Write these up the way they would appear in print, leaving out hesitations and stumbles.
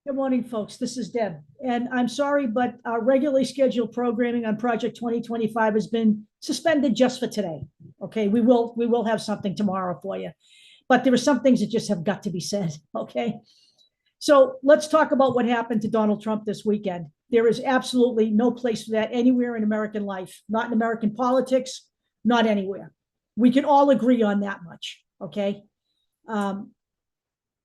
Good morning, folks. This is Deb. And I'm sorry, but our regularly scheduled programming on Project 2025 has been suspended just for today. Okay, we will have something tomorrow for you. But there are some things that just have got to be said. Okay. So let's talk about what happened to Donald Trump this weekend. There is absolutely no place for that anywhere in American life, not in American politics, not anywhere. We can all agree on that much. Okay.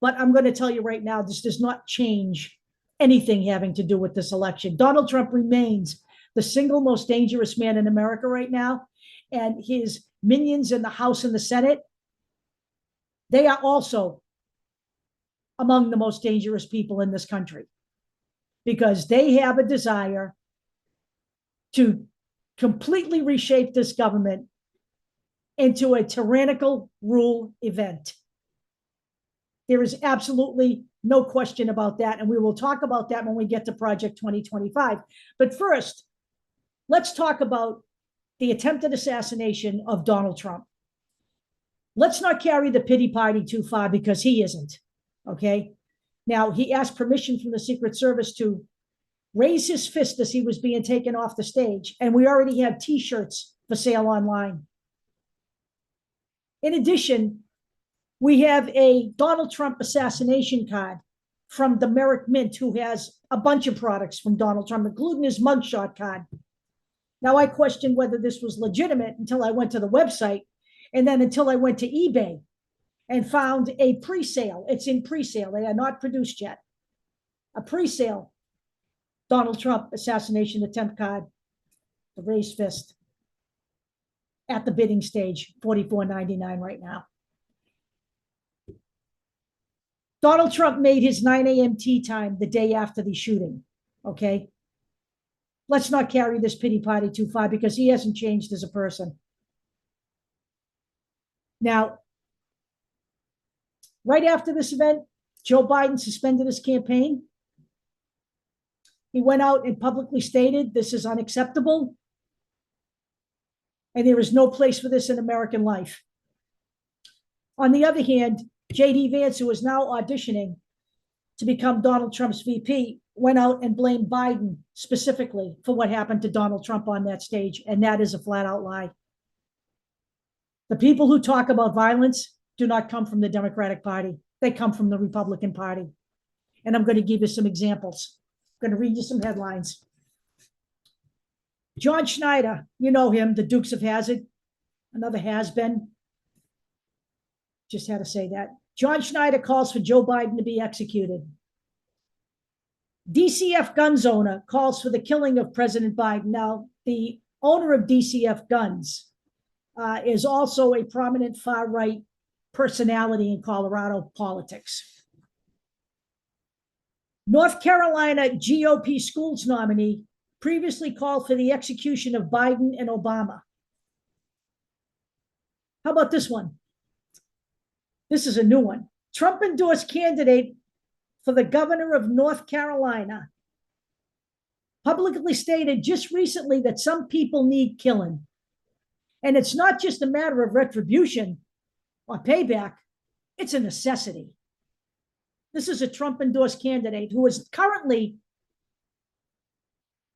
But I'm going to tell you right now, this does not change anything having to do with this election. Donald Trump remains the single most dangerous man in America right now. And his minions in the House and the Senate, they are also among the most dangerous people in this country because they have a desire to completely reshape this government into a tyrannical rule event. There is absolutely no question about that. And we will talk about that when we get to Project 2025. But first, let's talk about the attempted assassination of Donald Trump. Let's not carry the pity party too far because he isn't. Okay. Now, he asked permission from the Secret Service to raise his fist as he was being taken off the stage. And we already have T-shirts for sale online. In addition, we have a Donald Trump assassination card from the Merrick Mint, who has a bunch of products from Donald Trump, including his mugshot card. Now, I questioned whether this was legitimate until I went to the website, and then until I went to eBay and found a pre-sale. It's in pre-sale. They are not produced yet. A pre-sale Donald Trump assassination attempt card, the raised fist, at the bidding stage, $44.99 right now. Donald Trump made his 9 a.m. tea time the day after the shooting. Okay. Let's not carry this pity party too far because he hasn't changed as a person. Now, right after this event, Joe Biden suspended his campaign. He went out and publicly stated this is unacceptable. And there is no place for this in American life. On the other hand, J.D. Vance, who is now auditioning to become Donald Trump's VP, went out and blamed Biden specifically for what happened to Donald Trump on that stage. And that is a flat out lie. The people who talk about violence do not come from the Democratic Party. They come from the Republican Party. And I'm going to give you some examples. I'm going to read you some headlines. John Schneider, you know him, the Dukes of Hazzard, another has-been. Just had to say that. John Schneider calls for Joe Biden to be executed. DCF Guns owner calls for the killing of President Biden. Now, the owner of DCF Guns is also a prominent far-right personality in Colorado politics. North Carolina GOP schools nominee previously called for the execution of Biden and Obama. How about this one? This is a new one. Trump endorsed candidate for the governor of North Carolina publicly stated just recently that some people need killing. And it's not just a matter of retribution or payback, it's a necessity. This is a Trump endorsed candidate who is currently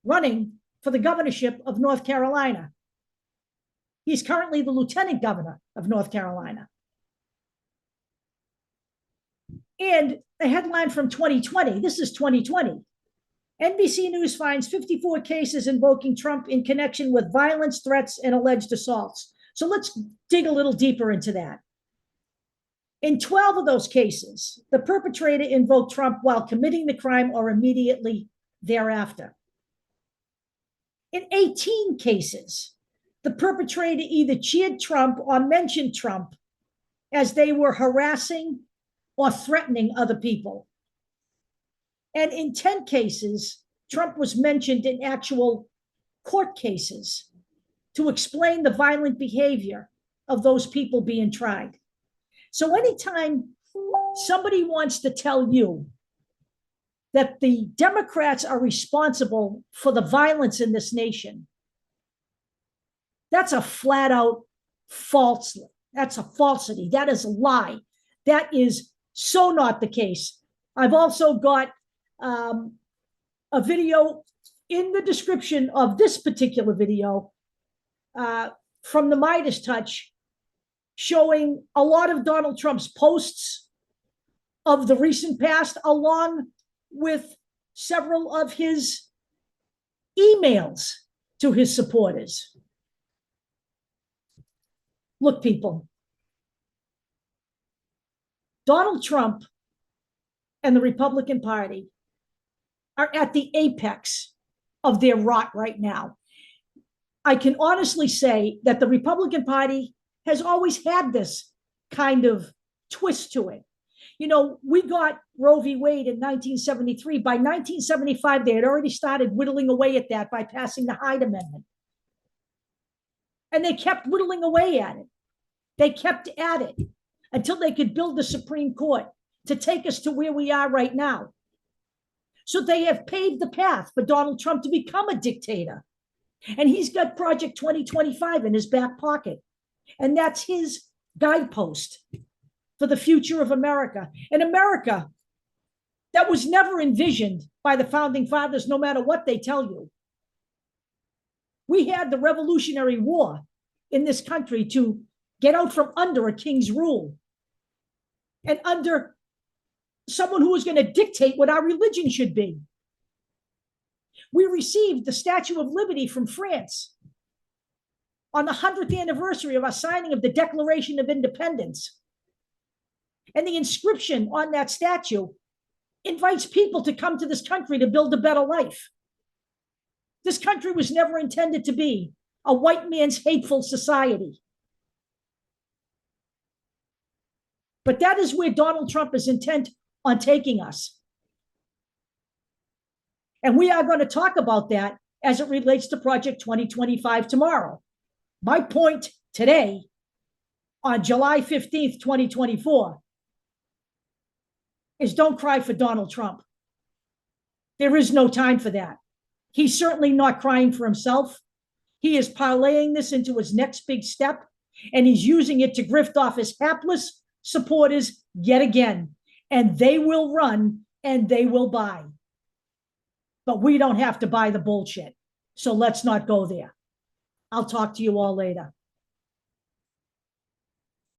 running for the governorship of North Carolina. He's currently the lieutenant governor of North Carolina. And a headline from 2020, this is 2020. NBC News finds 54 cases invoking Trump in connection with violence, threats, and alleged assaults. So let's dig a little deeper into that. In 12 of those cases, the perpetrator invoked Trump while committing the crime or immediately thereafter. In 18 cases, the perpetrator either cheered Trump or mentioned Trump as they were harassing or threatening other people. And in 10 cases, Trump was mentioned in actual court cases to explain the violent behavior of those people being tried. So anytime somebody wants to tell you that the Democrats are responsible for the violence in this nation, that's a flat out false. That's a falsity. That is a lie. That is so not the case. I've also got a video in the description of this particular video from the Midas Touch showing a lot of Donald Trump's posts of the recent past, along with several of his emails to his supporters. Look, people, Donald Trump and the Republican Party are at the apex of their rot right now. I can honestly say that the Republican Party has always had this kind of twist to it. You know, we got Roe v. Wade in 1973. By 1975, they had already started whittling away at that by passing the Hyde Amendment. And they kept whittling away at it. They kept at it until they could build the Supreme Court to take us to where we are right now. So they have paved the path for Donald Trump to become a dictator. And he's got Project 2025 in his back pocket. And that's his guidepost for the future of America. An America that was never envisioned by the founding fathers, no matter what they tell you. We had the Revolutionary War in this country to get out from under a king's rule and under someone who was going to dictate what our religion should be. We received the Statue of Liberty from France on the 100th anniversary of our signing of the Declaration of Independence. And the inscription on that statue invites people to come to this country to build a better life. This country was never intended to be a white man's hateful society. But that is where Donald Trump is intent on taking us. And we are going to talk about that as it relates to Project 2025 tomorrow. My point today, on July 15th, 2024, is don't cry for Donald Trump. There is no time for that. He's certainly not crying for himself. He is parlaying this into his next big step, and he's using it to grift off his hapless supporters yet again. And they will run and they will buy. But we don't have to buy the bullshit. So let's not go there. I'll talk to you all later.